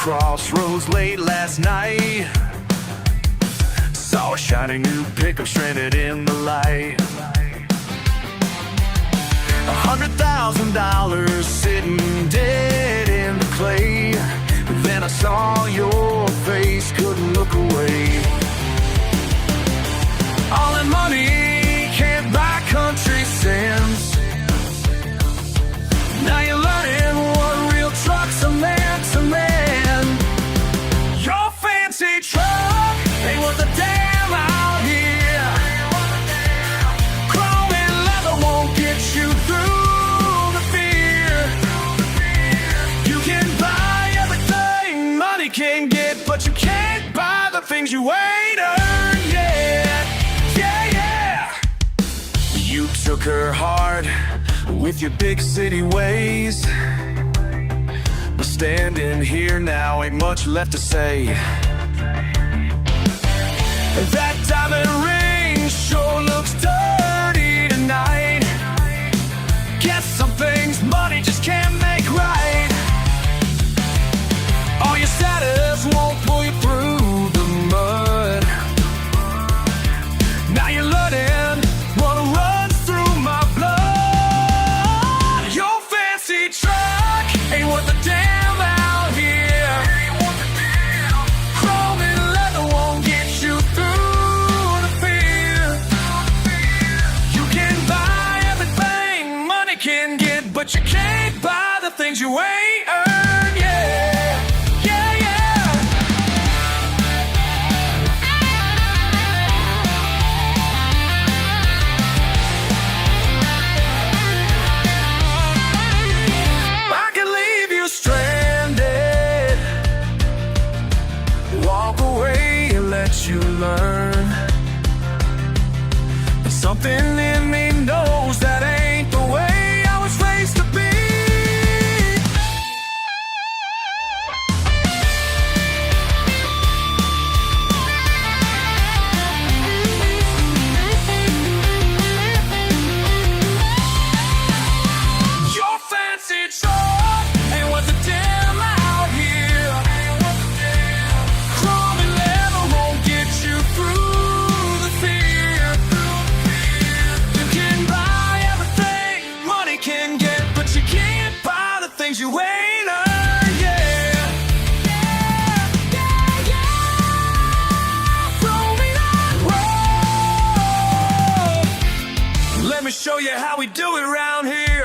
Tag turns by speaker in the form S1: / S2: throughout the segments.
S1: crossroads late last night. Saw a shiny new pickup stranded in the light. $100,000 sitting dead in the clay. Then I saw your face, couldn't look away. All that money can't buy country sense. Now you're learning what real trucks are meant to man. Your fancy truck ain't worth a damn out here. Chrome and leather won't get you through the fear. You can buy everything money can get, but you can't buy the things you ain't earned yet. Yeah, yeah. You took her heart with your big city ways, but standing here now ain't much left to say. That diamond ring sure looks dirty tonight. Guess some things money just can't make right. All your status won't pull you through the mud. Now you're learning what runs through my blood. Your fancy truck ain't worth a damn out here. Chrome and leather won't get you through the fear. You can buy everything money can get, but you can't buy the things you ain't earned yet. Yeah, yeah. I can leave you stranded, walk away and let you learn. But something in me knows that ain't the way I was raised to be. Your fancy truck ain't worth a damn out here. Chrome and leather won't get you through the fear. You can buy everything money can get, but you can't buy the things you ain't earned yet. Yeah, yeah, yeah. Throw me that road. Let me show you how we do it around here.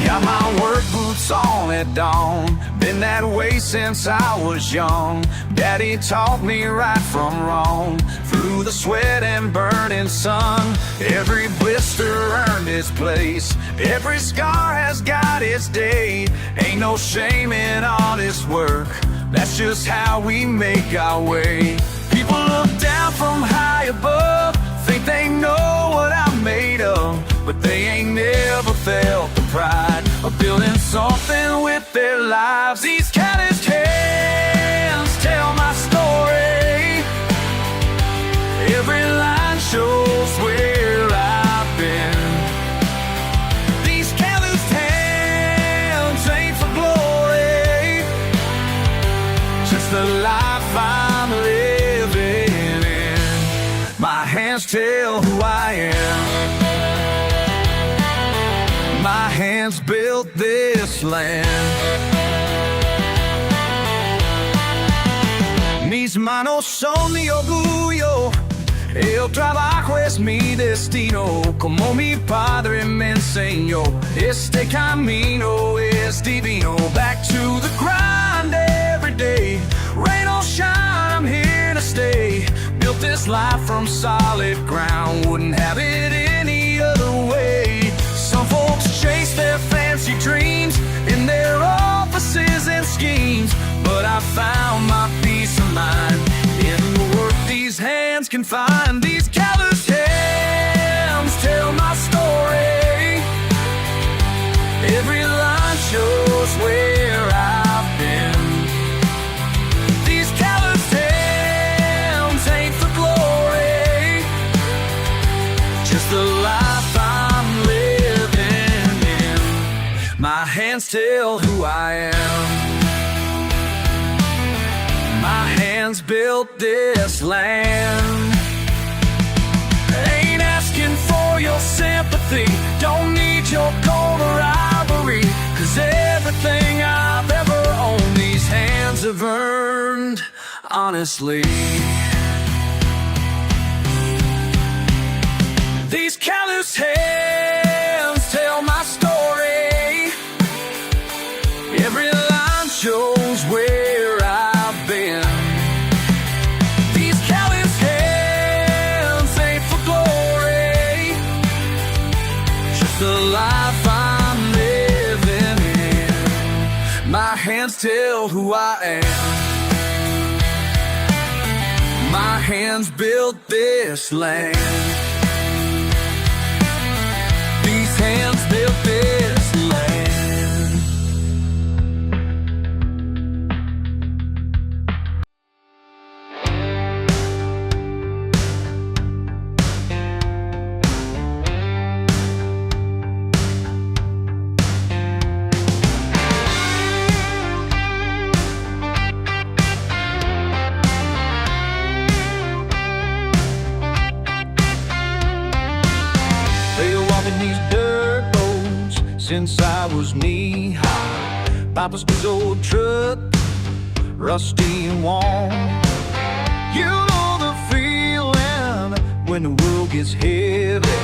S1: Got my work boots on at dawn. Been that way since I was young. Daddy taught me right from wrong. Through the sweat and burning sun, every blister earned its place. Every scar has got its day. Ain't no shame in honest work. That's just how we make our way. People look down from high above, think they know what I'm made of, but they ain't never felt the pride of building something with their lives. These calloused hands tell my story. Every line shows where I've been. These calloused hands ain't for glory, just the life I'm living in. My hands tell who I am. My hands built this land. Mis manos son mi orgullo. El trabajo es mi destino. Como mi padre me enseñó, este camino es divino. Back to the grind every day. Rain or shine, I'm here to stay. Built this life from solid ground. Wouldn't have it any other way. Some folks chase their fancy dreams in their offices and schemes, but I found my peace of mind in the work these hands can find. These calloused hands tell my story. Every line shows where I've been. hands tell who I am. My hands built this land. Ain't asking for your sympathy, don't need your cold rivalry, 'cause everything I've ever owned these hands have earned honestly. These callous hands tell my story. Every line shows where I've been. These callous hands ain't for glory, just the life I'm living in. My hands tell who I am. My hands built this land. These hands built this land. These dirt roads since I was knee-high. Papa's his old truck, rusty and worn. You know the feeling when the world gets heavy.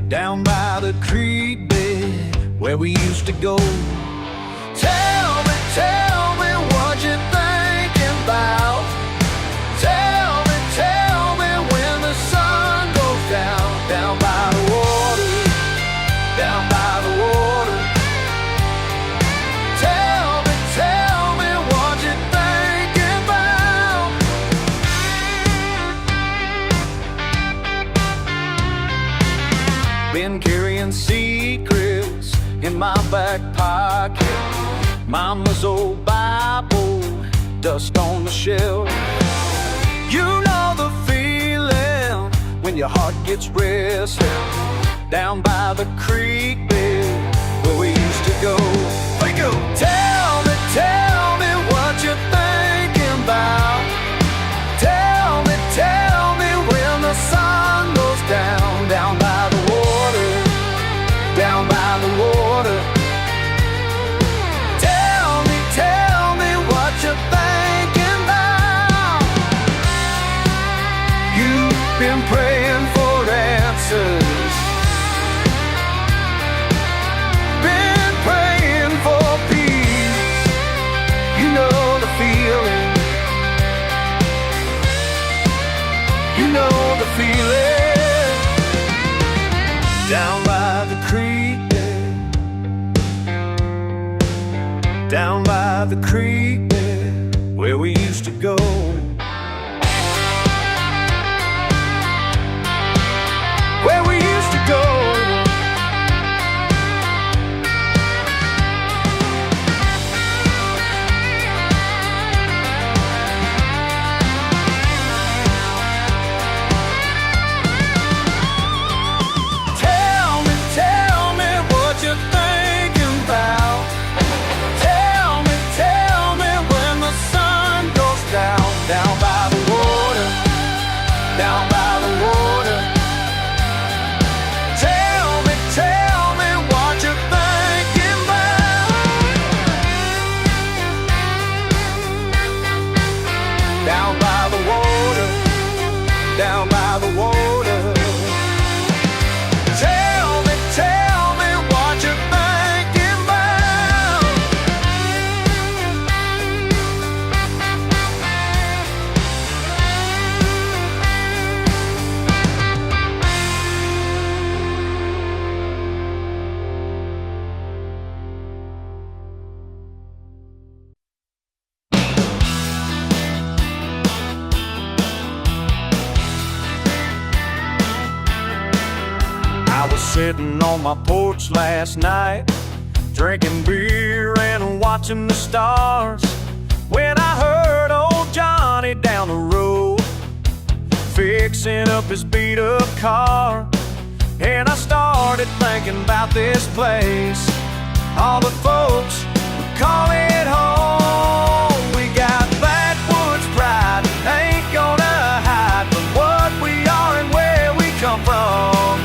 S1: Down by the creek bed where we used to go. Tell me what you're thinking about. Tell me when the sun goes down. Down by the water, down by the water. Tell me what you're thinking about. Been carrying secrets in my back pocket. Mama's old Bible, dust on the shelf. You know the feeling when your heart gets restless. Down by the creek bed where we used to go. We go. Tell me what you're thinking about. Tell me when the sun goes down. Down by the water, down by the water. Tell me what you're thinking about. You've been praying for answers. Feeling down by the creek bed, down by the creek bed where we used to go. Where we used to go. Sitting on my porch last night, drinking beer and watching the stars, when I heard old Johnny down the road fixing up his beat-up car. And I started thinking about this place all the folks would call it home. We got backwoods pride, ain't gonna hide from what we are and where we come from.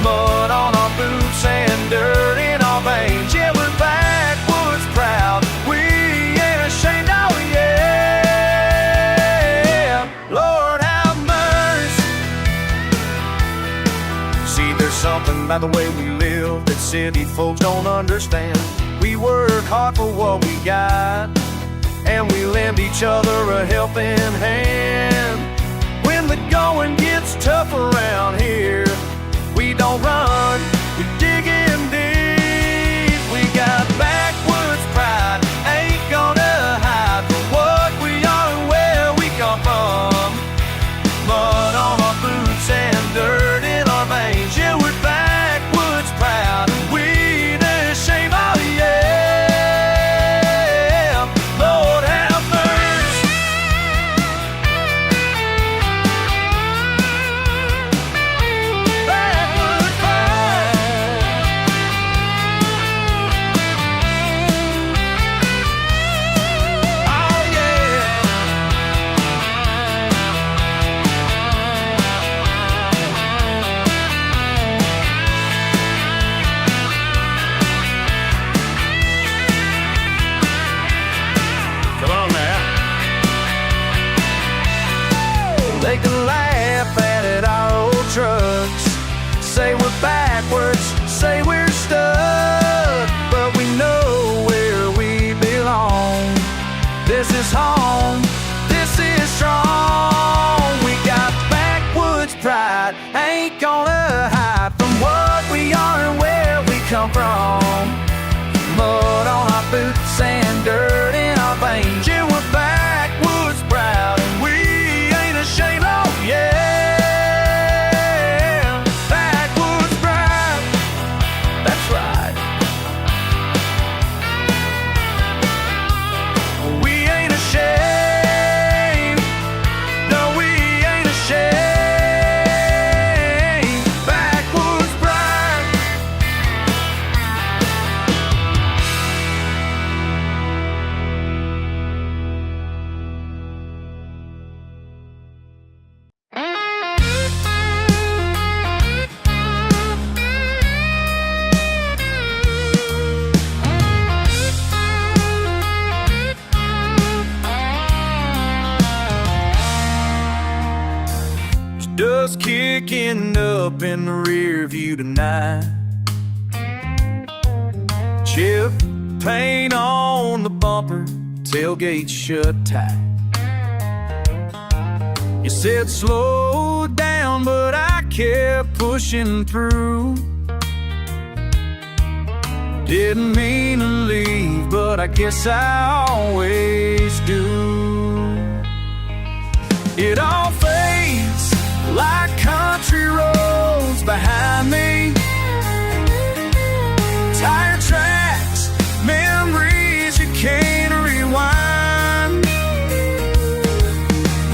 S1: Mud on our boots and dirt in our veins, yeah, we're backwoods proud. We ain't ashamed, oh yeah. Lord have mercy. See, there's something about the way we live that city folks don't understand. We work hard for what we got, and we lend each other a helping hand. When the going gets tough around here, we don't run, we dig in deep. We got backwoods pride, ain't gonna hide from what we are and where we come from. Mud on our boots and dirt in our veins, yeah, we're backwoods proud. We ain't ashamed, oh yeah. Lord have mercy. Backwoods pride. Oh yeah. Come on now. They can laugh at our old trucks, say we're backwards, say we're stuck, but we know where we belong. This is home, this is strong. We got backwoods pride, ain't gonna hide from what we are and where we come from. Mud on our boots and dirt in our veins, yeah, we're backwoods proud, and we ain't ashamed, oh yeah. Backwoods proud, that's right. We ain't ashamed, no, we ain't ashamed. Backwoods pride. Dust kicking up in the rear view tonight. Chip paint on the bumper, tailgate shut tight. You said slow down, but I kept pushing through. Didn't mean to leave, but I guess I always do. It all fades like country roads behind me. Tire tracks, memories you can't rewind.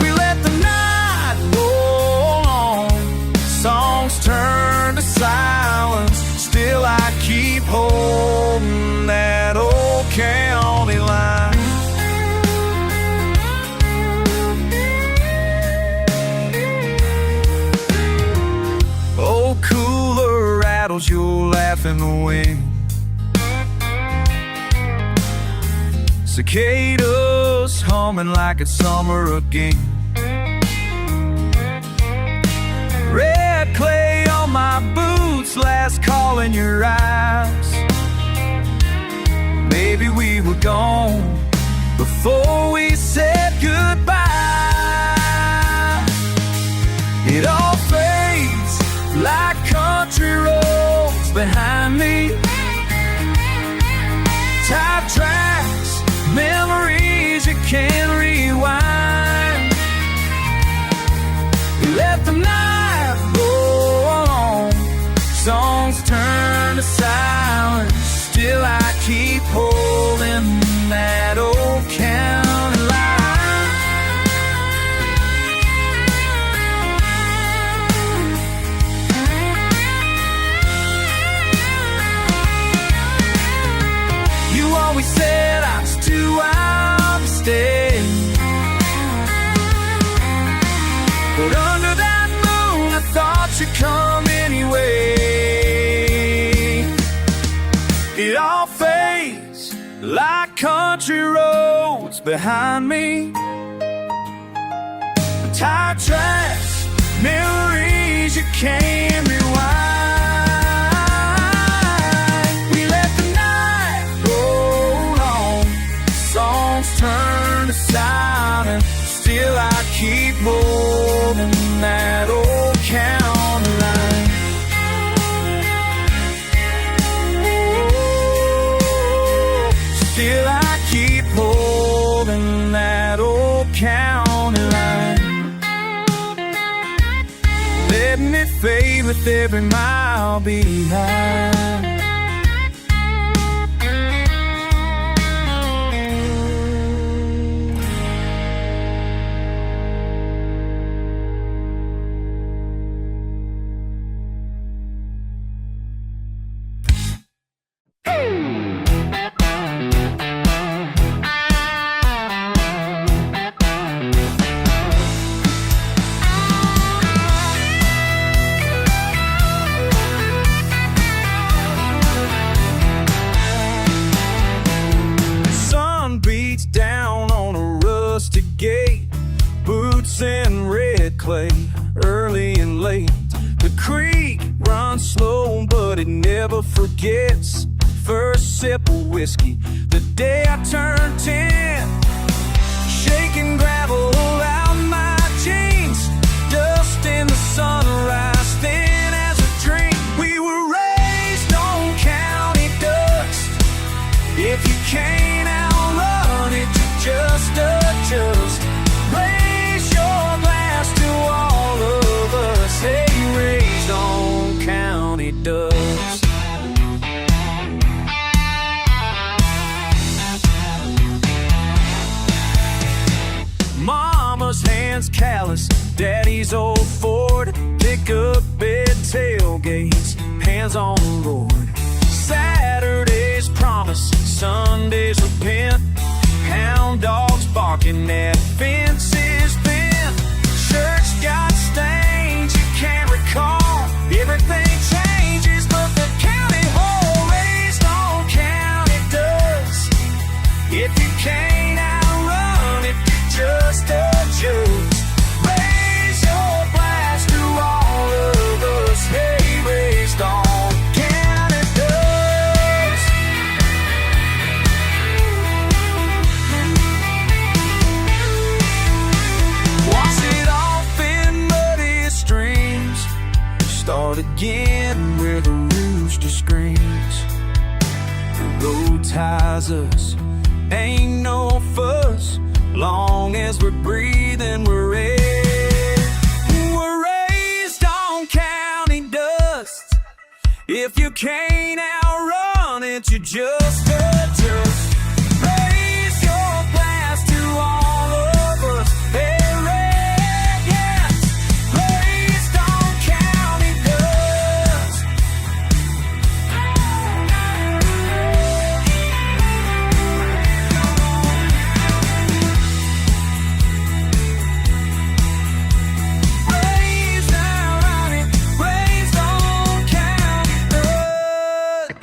S1: We let the night roll on, songs turn to silence. Still I keep holding that old county line. Old cooler rattles, you'll laugh in the wind. Cicadas humming like it's summer again. Red clay on my boots, last call in your eyes. Maybe we were gone before we said goodbye. It all fades like country roads behind me. Tire tracks, memories you can't rewind. We let the night go on, songs turn to silence. Still I keep holding that old county line. behind me. Tire tracks, memories you can't rewind. We let the night roll on, songs turn to silence. Still I keep moving that old county line. Still I keep moving that old county line. Letting it fade with every mile behind. Down on a rusty gate, boots in red clay, early and late. The creek runs slow, but it never forgets. First sip of whiskey, the day I turned 10. Shaking gravel out my jeans, dust in the sunrise, thin as a dream. We were raised on county dust. If you can't outrun it, just adjust. Raise your glass to all of us. Hey, raised on county dust. Mama's hands callous, daddy's old Ford. Pick up bed tailgates, hands on the Lord. Saturdays promise, Sundays repent. Hound dogs barking at fences bent. Church got stains you can't recall. Everything changes, but the county hall raised on county dust. If you can't outrun it, just adjust. Raise your glass to all of us. Hey, raised on county dust. Wash it off in muddy streams. Start again where the rooster screams. The road ties us, ain't no fuss. Long as we're breathing, we're raised on county dust. If you can't outrun it, you just adjust. Raise your glass to all of us. Hey, yes, raised on county dust. Raised on it, raised on county dust.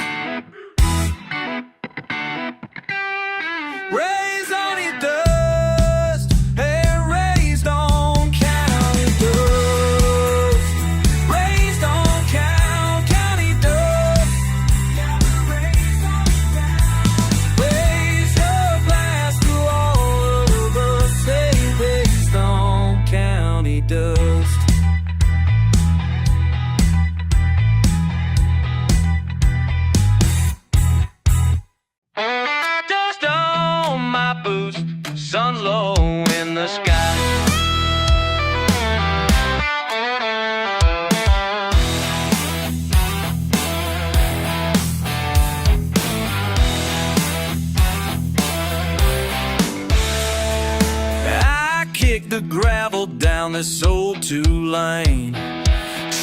S1: Raised on it dust. Hey, raised on county dust. Raised on county dust. Raise your glass to all of us. Hey, raised on county dust. Dust on my boots, sun low in the sky. I kick the gravel down this old two-lane.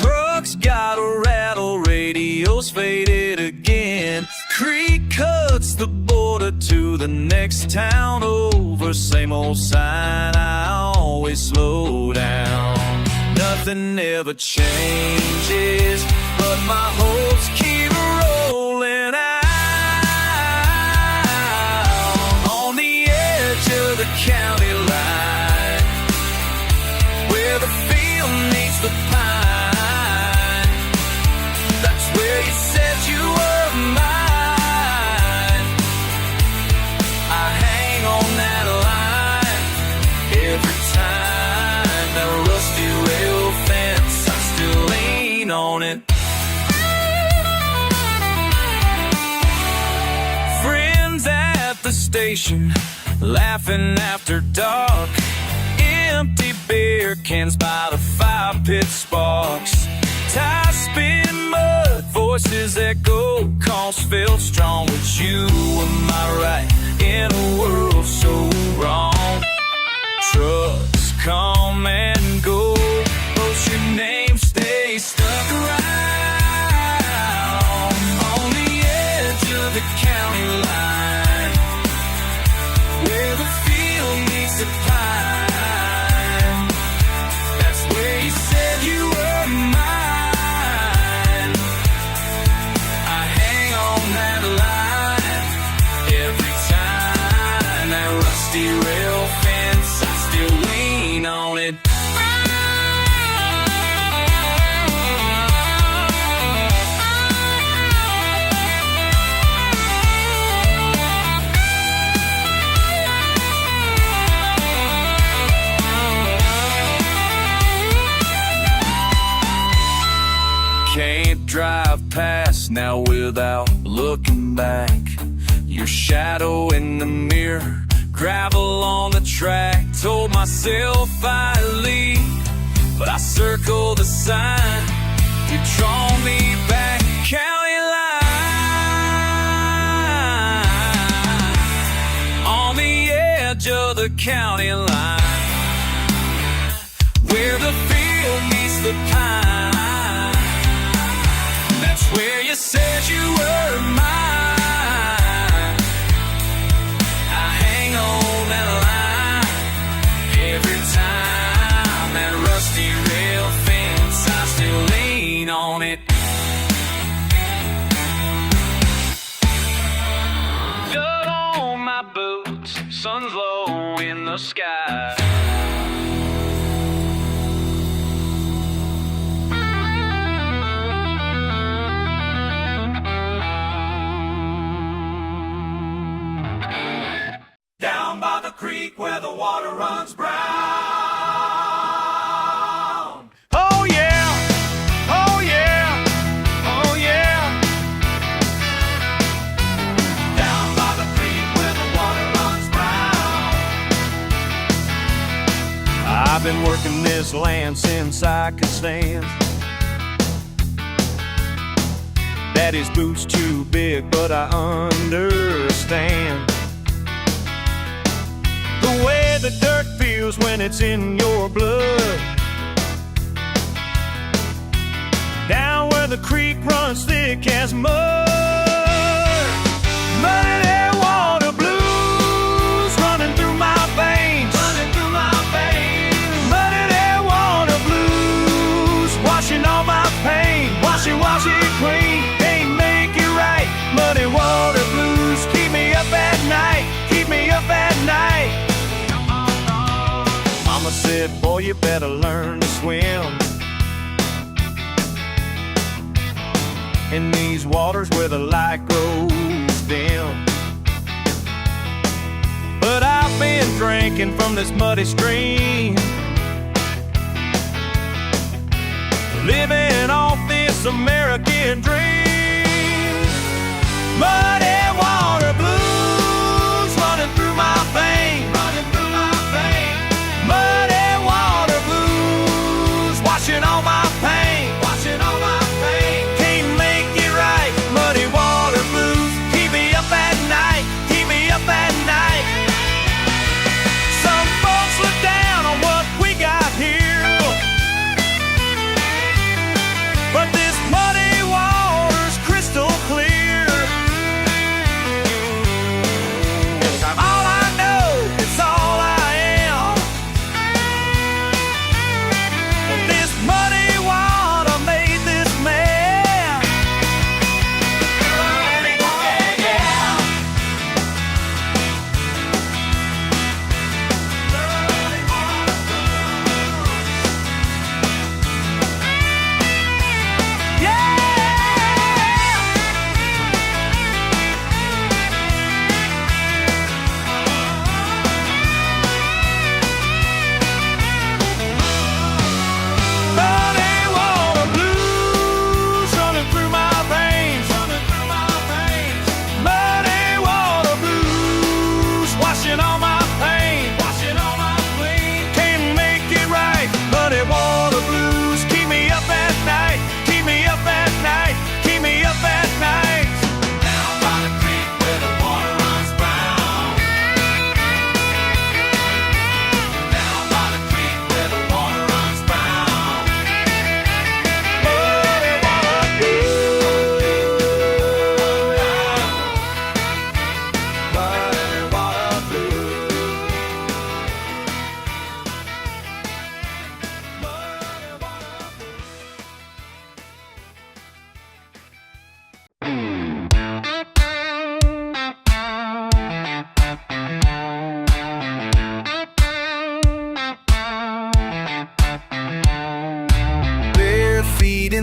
S1: Trucks got a rattle, radios faded again. Creek cuts the border to the next town over. Same old sign, I always slow down. Nothing ever changes, but my hopes keep rolling out. On the edge of station, laughing after dark. Empty beer cans by the fire pit sparks. Tires spin mud, voices echo, calls felt strong. But you were my right in a world so wrong. Trucks come and go, but your name stays stuck around on the edge of the county line, where the field meets the pine. That's where you said you were mine. I hang on that line every time. That rusty rail fence, I still lean on it. Can't drive past now without looking back. Your shadow in the mirror, gravel on the track. Told myself I'd leave, but I circled the sign. You draw me back, county line, on the edge of the county line, where the field meets the pine. That's where you said you were mine. I hang on that line every time. That rusty rail fence, I still lean on it. Dirt on my boots, sun's low in the sky. Down by the creek where the water runs brown. Oh yeah, oh yeah, oh yeah. Down by the creek where the water runs brown. I've been working this land since I could stand. Daddy's boots too big, but I understand the way the dirt feels when it's in your blood. Down where the creek runs thick as mud. Muddy there water blues running through my veins. Running through my veins. Muddy there water blues washing all my pain. Wash it clean, can't make it right. Muddy water blues keep me up at night. Keep me up at night. Mama said, boy, you better learn to swim in these waters where the light grows dim. But I've been drinking from this muddy stream, living off this American dream. Muddy water blues running through my veins. Running through my veins. Muddy water blues washing all my pain. Washing all my pain. Can't make it right. Muddy water blues keep me up at night. Keep me up at night. Some folks look down on what we got here, but this muddy water's crystal clear.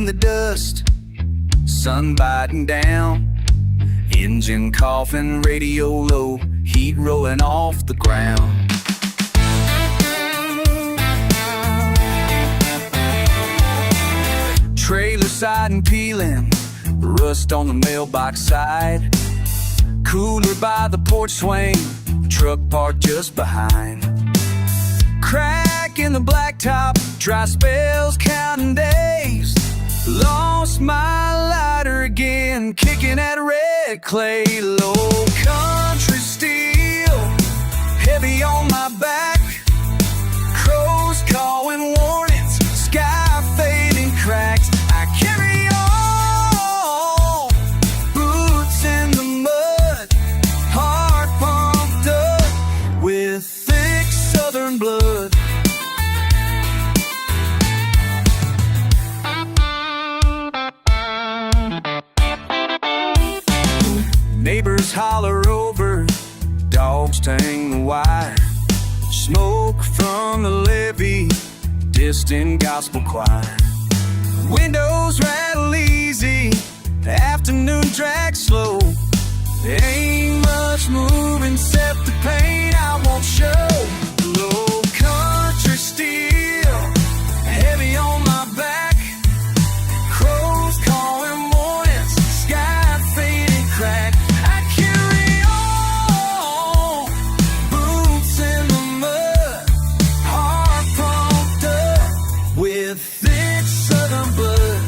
S1: the dust, sun biting down, engine coughing, radio low, heat rolling off the ground. Trailer siding peeling, rust on the mailbox side, cooler by the porch swing, truck parked just behind. Crack in the blacktop, dry spells counting days. Lost my lighter again, kicking at red clay. Low country steel, heavy on my back. Crows calling warnings, sky fading cracks. I carry on, boots in the mud, heart pumped up with thick southern blood. Neighbors holler over, dogs tang the wire. Smoke from the levee, distant gospel choir. Windows rattle easy, the afternoon drags slow. There ain't much moving except the pain I won't show. Low country steel, heavy on my back. Crows calling warnings, sky fading crack. I carry on, boots in the mud, heart pumped up with thick southern blood.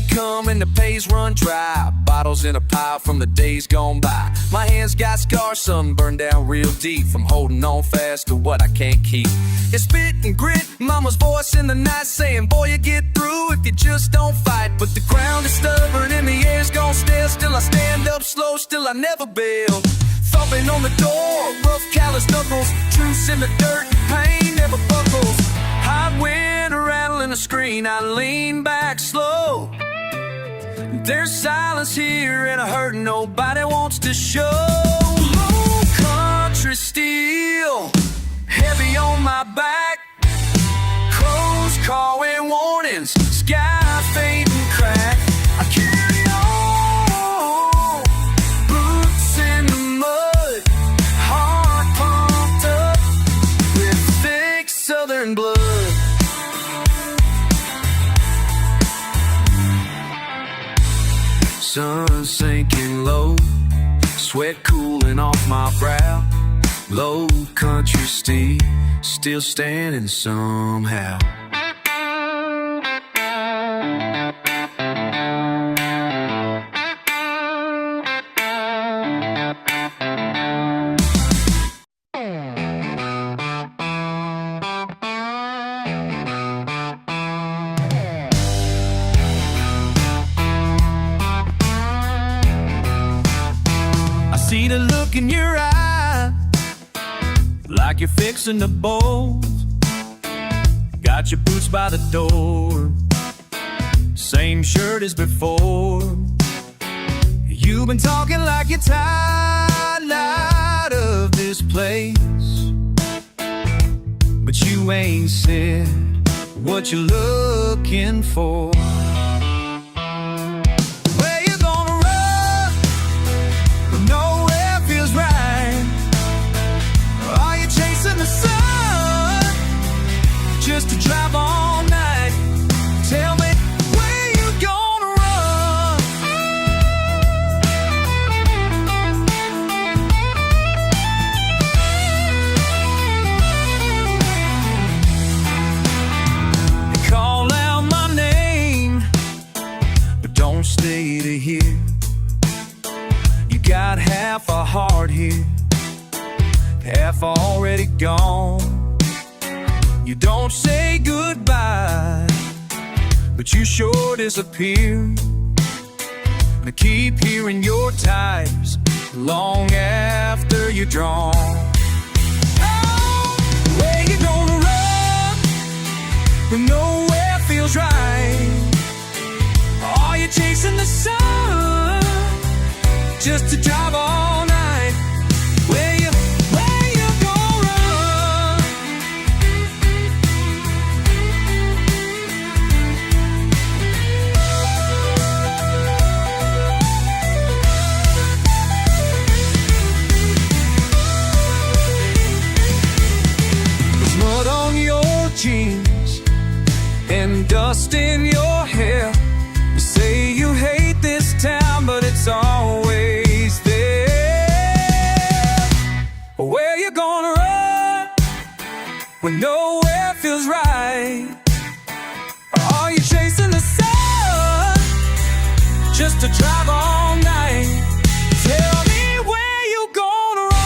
S1: Coming, the pays run dry. Bottles in a pile from the days gone by. My hands got scars, some burned down real deep from holding on fast to what I can't keep. It's spit and grit, mama's voice in the night saying, boy, you get through if you just don't fight. But the ground is stubborn and the air's gone stale. Still I stand up slow, still I never bail. Thumping on the door, rough callous knuckles. Truce in the dirt, pain never buckles. Hot wind rattling the screen, I lean back slow. There's silence here and a hurt nobody wants to show. Low country steel, heavy on my back. Crows calling warnings, sky fading crack. I carry on, boots in the mud, heart pumped up with thick southern blood. Sun sinking low, sweat cooling off my brow. Low country steel, still standing somehow. See the look in your eye, like you're fixing to bolt. Got your boots by the door, same shirt as before. You've been talking like you're tired out of this place, but you ain't said what you're looking for. Just to drive all night. Tell me where you gonna run. They call out my name, but don't stay to hear. You got half a heart here, half already gone. You don't say goodbye, but you sure disappear. I keep hearing your tires long after you're drawn. Oh, where you gonna run when nowhere feels right? Are you chasing the sun just to drive all night. Where you gonna run? There's mud on your jeans and dust in your hair. You say you hate this town, but it's always there. Where you gonna run when nowhere feels right? Or are you chasing the sun just to drive all night? Tell me where you gonna run.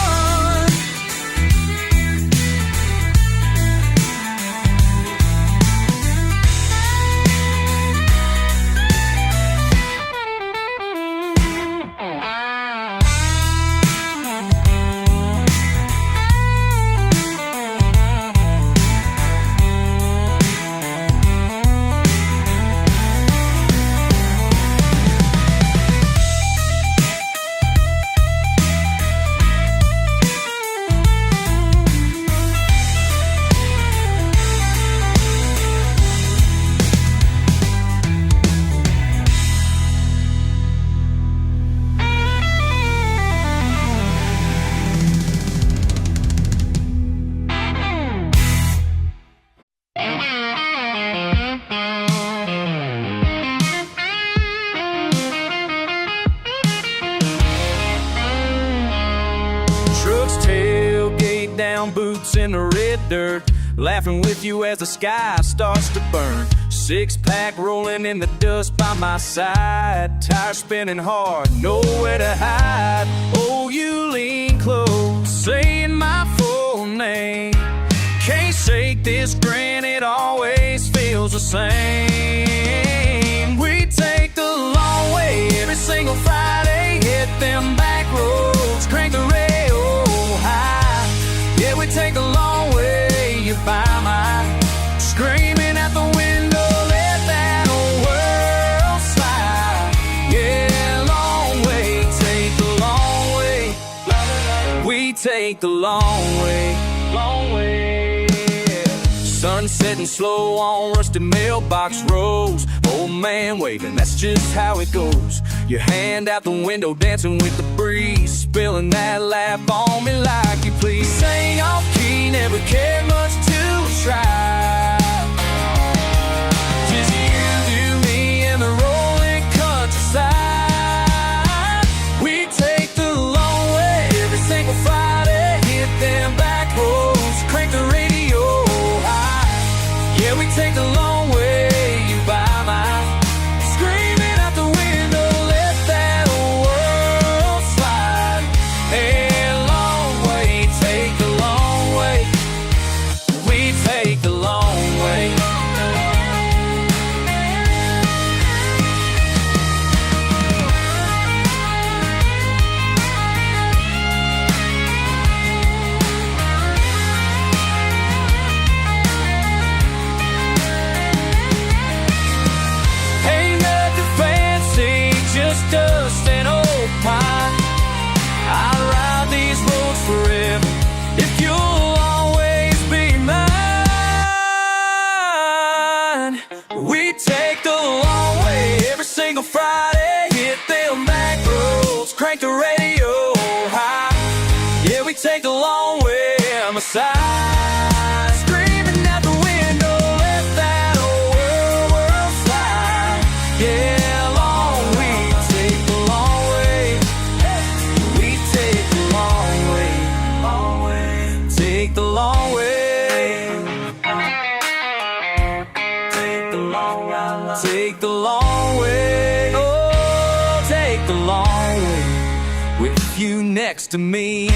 S1: Trucks tailgate down, boots in the red dirt, laughing with you as the sky starts to burn. Six-pack rolling in the dust by my side, tires spinning hard, nowhere to hide. Oh, you lean close, saying my full name. Can't shake this grin, it always feels the same. We take the long way every single Friday, hit them back roads, crank the radio high. Yeah, we take the long way, you buy my screaming at the window, let that old world slide. Yeah, long way, take the long way. We take the long way, long way. Sun setting slow on rusted mailbox rows. Old man waving, that's just how it goes. Your hand out the window, dancing with the breeze, spilling that laugh on me like you please. Sang off key, never cared much to try. Just you do me in the rolling countryside. We take the long way every single Friday, hit them back roads, crank the radio high. Yeah, we take the long way, you buy my screaming out the window, let that old world slide. Hey, long way, take the long way. We take the long way. Ain't nothing fancy, just dust and old pine. I'll ride these roads forever if you'll always be mine. We take the long way every single Friday, hit them back roads, crank the radio high. Yeah, we take the long way, I'm a side, screaming out the window, let that old world slide. Yeah, long, we take the long way. We take the long way, long way. Take the long way. Take the long way. Take the long way. Oh, take the long way. With you next to me.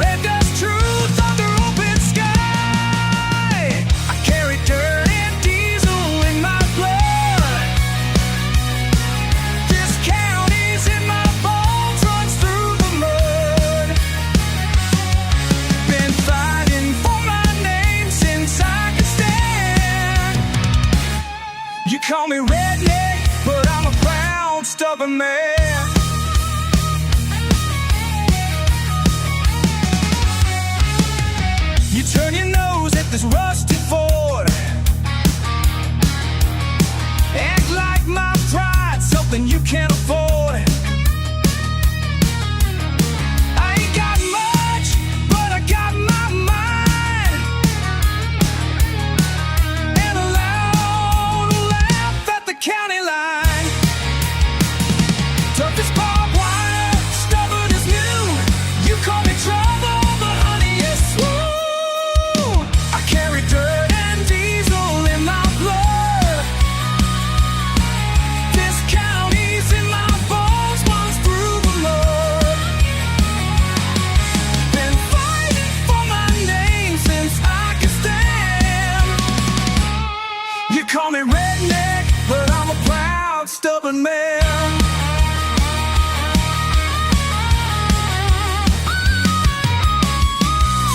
S1: Red dust truth under open sky. I carry dirt and diesel in my blood. This county's in my bones, runs through the mud. Been fighting for my name since I could stand. You call me redneck, but I'm a proud, stubborn man. You turn your nose at this rusty Ford. Act like my pride's something you can't afford. I ain't got much, but I got my mind. And a loud laugh at the county line. Tough as barbed wire, stubborn as new. You call me trouble, but honey, it's smooth. I carry dirt and diesel in my blood. This county's in my bones, runs through the mud. Been fighting for my name since I could stand. You call me redneck, but I'm a proud, stubborn man.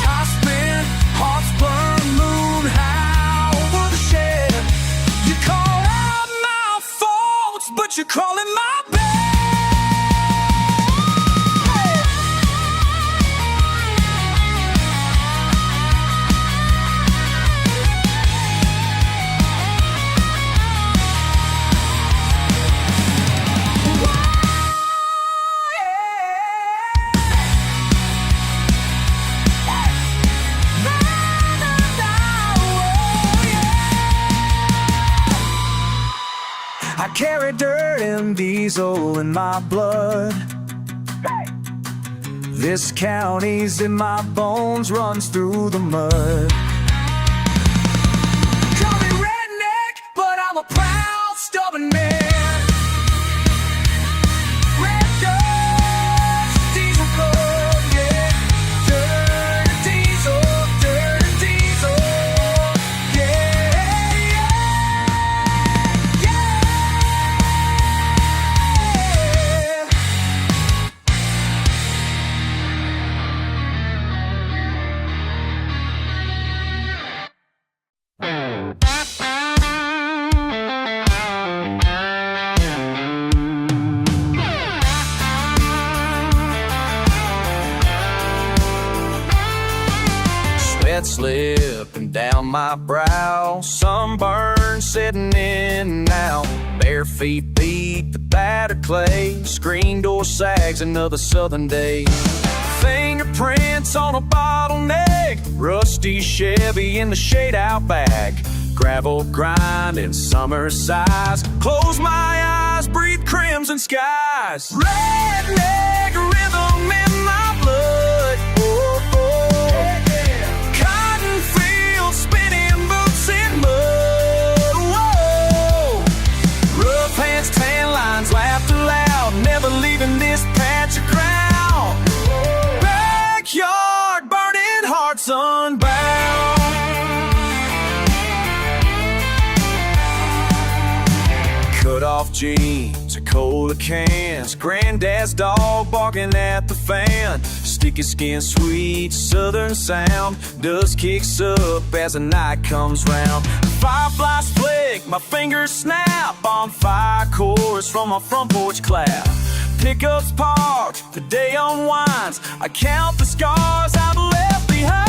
S1: Time spent, hearts burn, moon high over the shed. You call out my faults, but you're calling my bad. I carry dirt and diesel in my blood. This county's in my bones, runs through the mud. Call me redneck, but I'm a proud, stubborn man. Red dust, diesel blood, yeah. Dirt and diesel, dirt and diesel, yeah, yeah, yeah. Sweat slipping down my brow, sunburn setting in now. Bare feet beat the battered clay, screen door sags another southern day. Fingerprints on a bottleneck, rusty Chevy in the shade out back. Gravel grind in summer sighs, close my eyes, breathe crimson skies. Redneck rhythm in my blood, oh, oh. Cotton fields, spinning boots in mud, whoa. Rough hands, tan lines, laughter loud, never leaving this patch of ground. Backyard, burning hearts unbound. Cut off jeans, a cola cans, granddad's dog barking at the fan. Sticky skin, sweet southern sound, dust kicks up as the night comes round. Fireflies flick, my fingers snap on fire chords from my front porch clap. Pickups parked, the day unwinds, I count the scars I've left behind.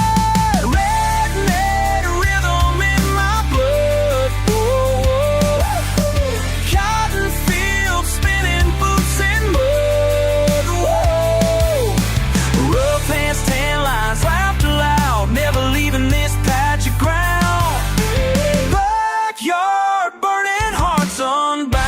S1: Redneck rhythm in my blood, whoa, whoa. Cotton fields, spinning boots in mud, whoa. Rough hands, tan lines, laughter loud, never leaving this patch of ground. Backyard, burning hearts unbound.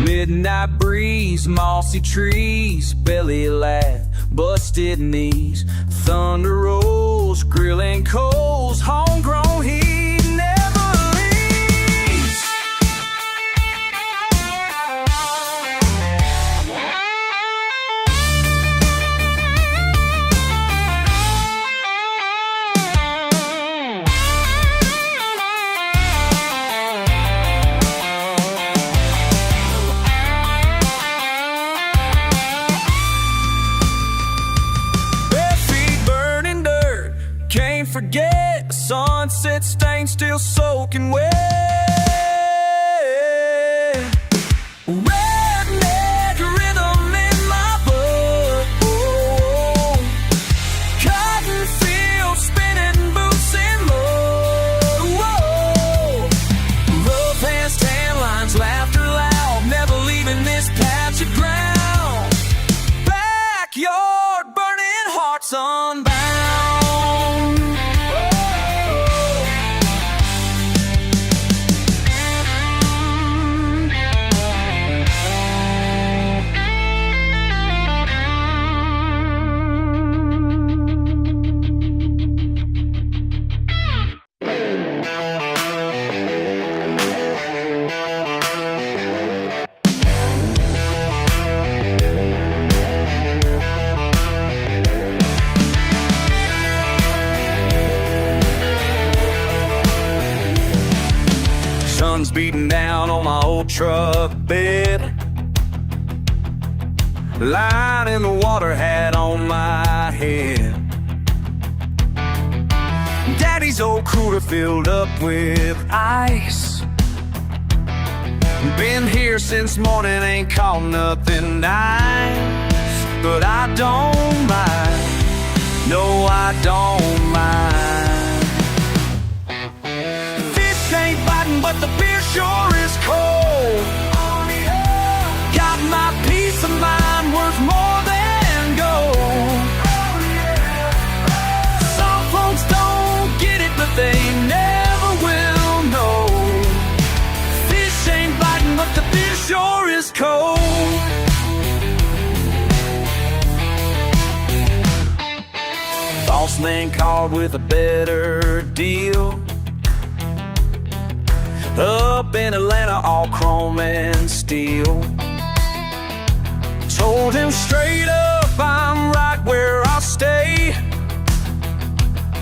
S1: Midnight breeze, mossy trees, belly laugh, busted knees. Thunder rolls, grilling coals, homegrown heat The sunset stain still soaking wet. Redneck rhythm in my blood. Oh, cotton fields spinning, boots in mud. Whoa, rough hands, tan lines, laughter loud, never leaving this patch of ground. Backyard burning, hearts unbound. Sun's beating down on my old truck bed, lying in the water hat on my head. Daddy's old cooler filled up with ice. Been here since morning, ain't caught nothing nice. But I don't mind, no I don't mind. Ain't biting, but the beer sure is cold. Oh, yeah. Got my peace of mind worth more than gold. Oh, yeah. Some folks don't get it, but they never will know. Fish ain't biting, but the beer sure is cold. False man called with a better deal. Up in Atlanta, all chrome and steel. Told him straight up, I'm right where I'll stay.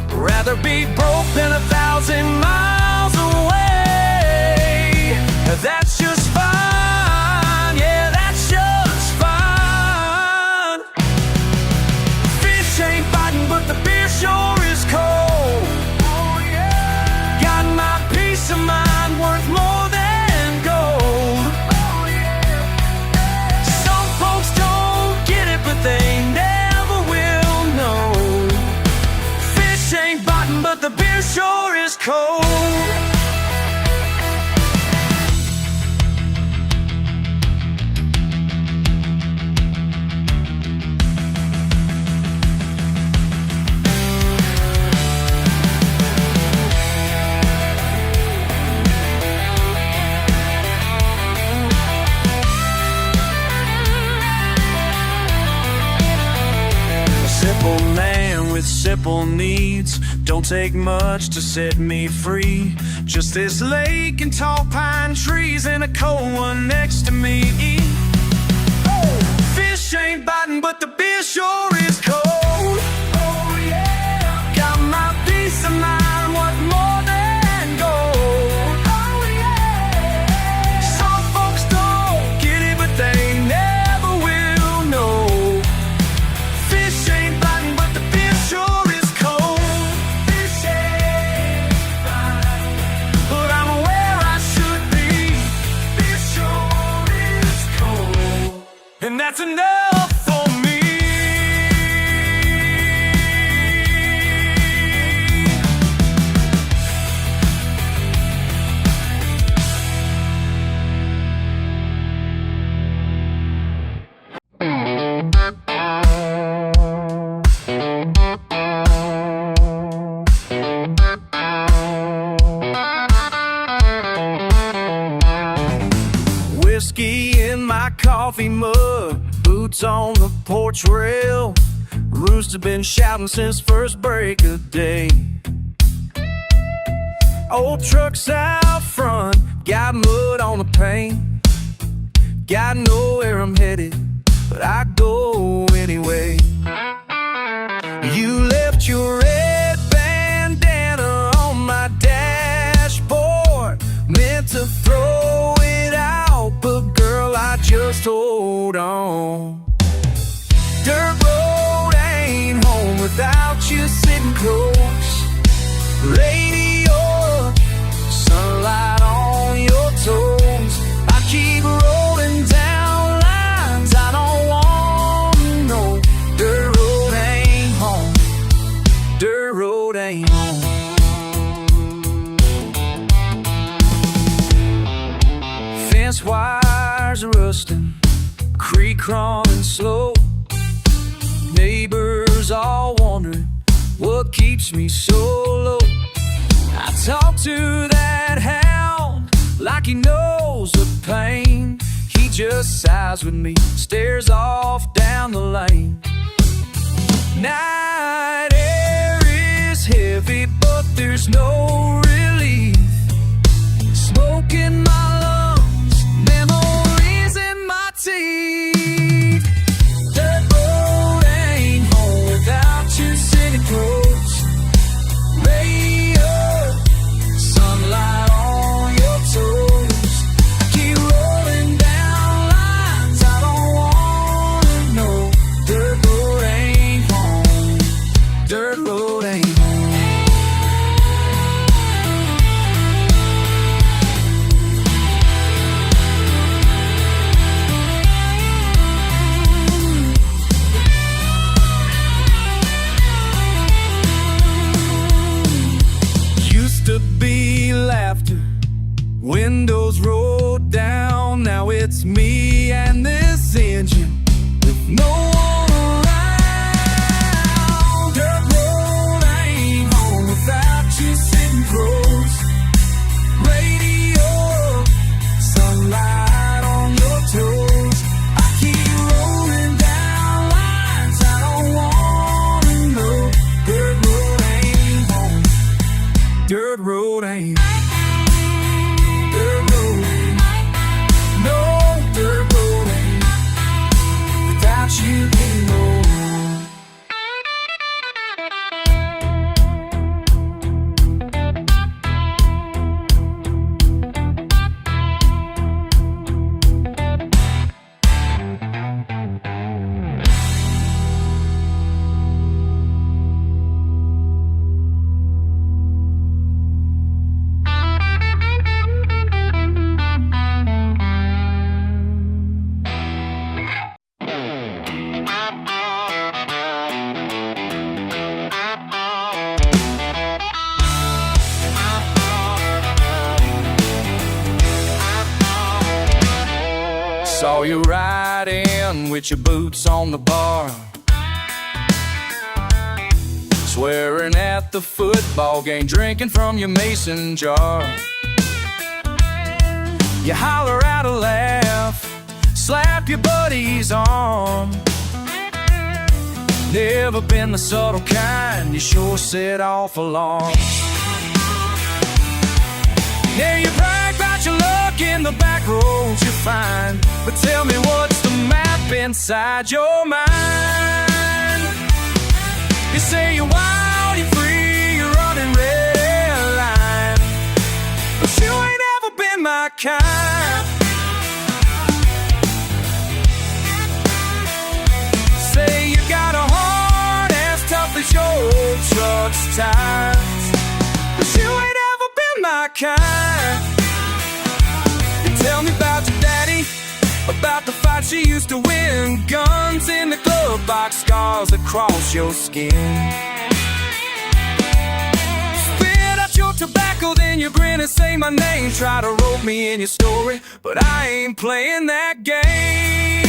S1: Rather be broke than 1,000 miles away. That's just fine, yeah, that's just fine. Fish ain't biting, but the beer sure is cold. Oh, yeah. Got my peace of mind worth more than gold. Oh, yeah. Some folks don't get it, but they never will know. Fish ain't biting, but the beer sure is cold. Simple man with simple needs, don't take much to set me free. Just this lake and tall pine trees and a cold one next to me. Fish ain't biting, but the beer sure is cold. Oh yeah, got my peace of mind worth more than gold. Oh yeah, some folks don't get it, but they never will know. Fish ain't biting, but the beer sure is cold. Fish ain't biting, but I'm where I should be. Beer sure is cold, and that's enough for me. Whiskey in my coffee mug, boots on the porch rail. Rooster been shouting since first break of day. Old trucks out front, got mud on the paint. Gotta know where I'm headed, but I go anyway. You left your red bandana on my dashboard, meant to throw it out, but girl, I just hold on. Dirt road ain't home without you sitting close. Radio, sunlight on your toes. I keep rolling down lines I don't want to know. Dirt road ain't home. Dirt road ain't home. Fence wires are rusting, creek running slow. Neighbors all wondering what keeps me so low. I talk to that hound like he knows the pain. He just sighs with me, stares off down the lane. Night air is heavy, but there's no relief. Smoke in my lungs, memories in my teeth. Dirt road ain't home without you sitting close. Radio, sunlight on your toes. Keep rolling down lines I don't wanna know. Dirt road ain't home. Dirt road ain't home. Used to be laughter, windows rolled down. Now it's me and this engine with no one around. Dirt road ain't home without you sitting close. Radio, sunlight on your toes. I keep rolling down lines I don't wanna know. Dirt road ain't home. Dirt road ain't. Dirt road ain't. No, dirt road ain't. Without you anymore. Saw you ride in with your boots on the bar, swearing at the football game, drinking from your mason jar. You holler out a laugh, slap your buddy's arm. Never been the subtle kind, you sure set off alarms. Yeah, you brag about your luck in the back roads you find, but tell me what's the map inside your mind? You say you're wild, you're free, you're running red line, but you ain't ever been my kind. Say you got a heart as tough as your truck's tires, but you ain't ever been my kind. And tell me about your daddy, about the fight she used to win, guns in the glove box, scars across your skin. Spit out your tobacco, then you grin and say my name. Try to rope me in your story, but I ain't playing that game.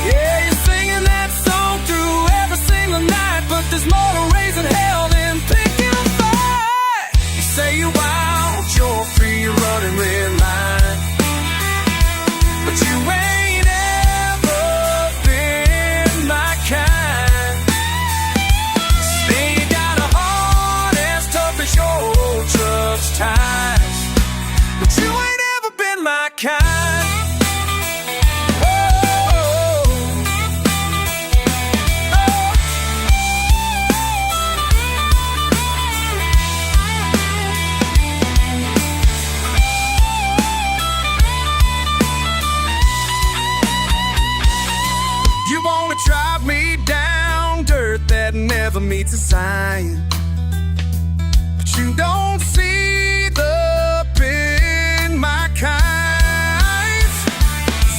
S1: Yeah, you're singing that song through every single night, but there's more to raising hell than picking a fight. You say you're wild, you're free, you're running red line, but you ain't ever been my kind. Say you got a heart as tough as your old truck's tires, but you ain't ever been my kind. Drive me down dirt that never meets a sign. you don't see the in my kind.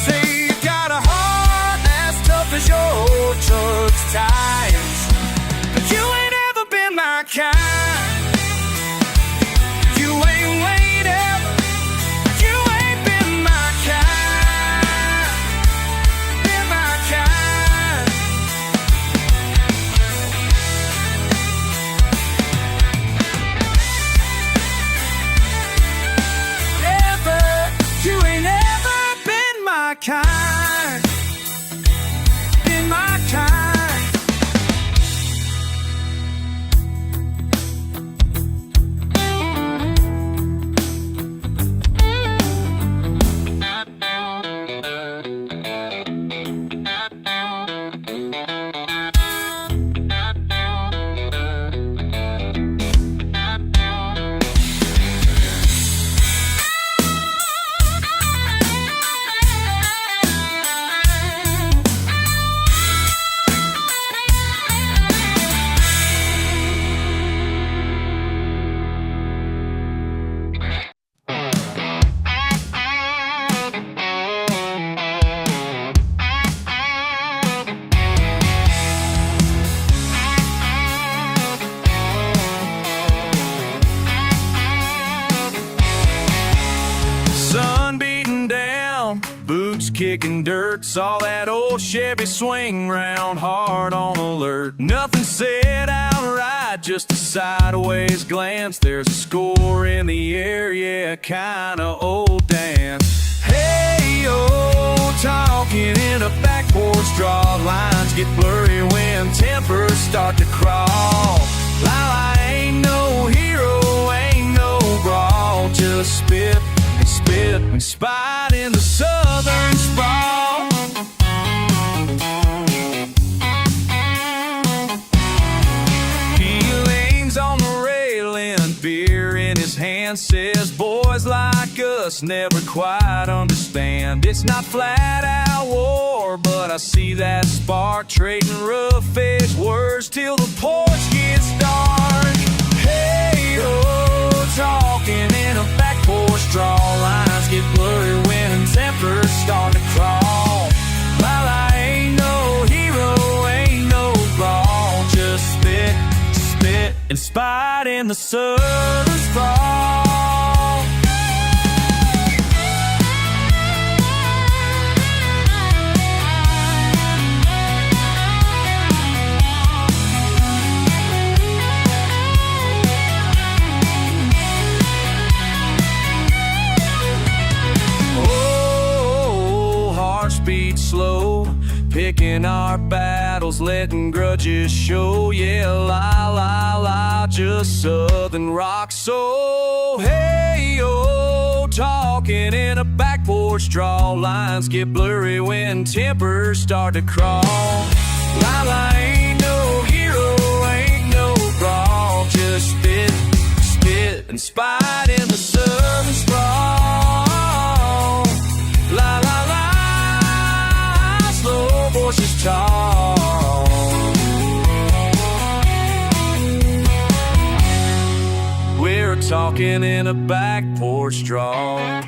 S1: Say you got a heart as tough as your church ties, but you ain't ever been my kind. You ain't ever, you ain't been my kind, been my kind. You ain't ever been my kind, been my kind. Boots kicking dirt, saw that old Chevy swing round hard on alert. Nothing said outright, just a sideways glance. There's a score in the air, yeah, kinda old dance. Hey, oh, talking in a back porch, draw lines get blurry when tempers start to crawl. La, I ain't no hero, ain't no brawl, just spit and spite in the southern sprawl. He leans on the railing, beer in his hand, says boys like us never quite understand. It's not flat out war, but I see that spark, trading rough-edged words till the porch gets dark. Hey, oh, talking in a back porch, draw lines get blurry when tempers start to crawl. Well, I ain't no hero, ain't no brawl, just spit and spite in the southern sprawl. Beat slow, picking our battles, letting grudges show. Yeah, la, just southern rock. So, hey, oh, talking in a back porch, draw lines get blurry when tempers start to crawl. La, ain't no hero, ain't no brawl, just spit and spite in the southern sprawl. La, voices tall. We're talking in a back porch draw.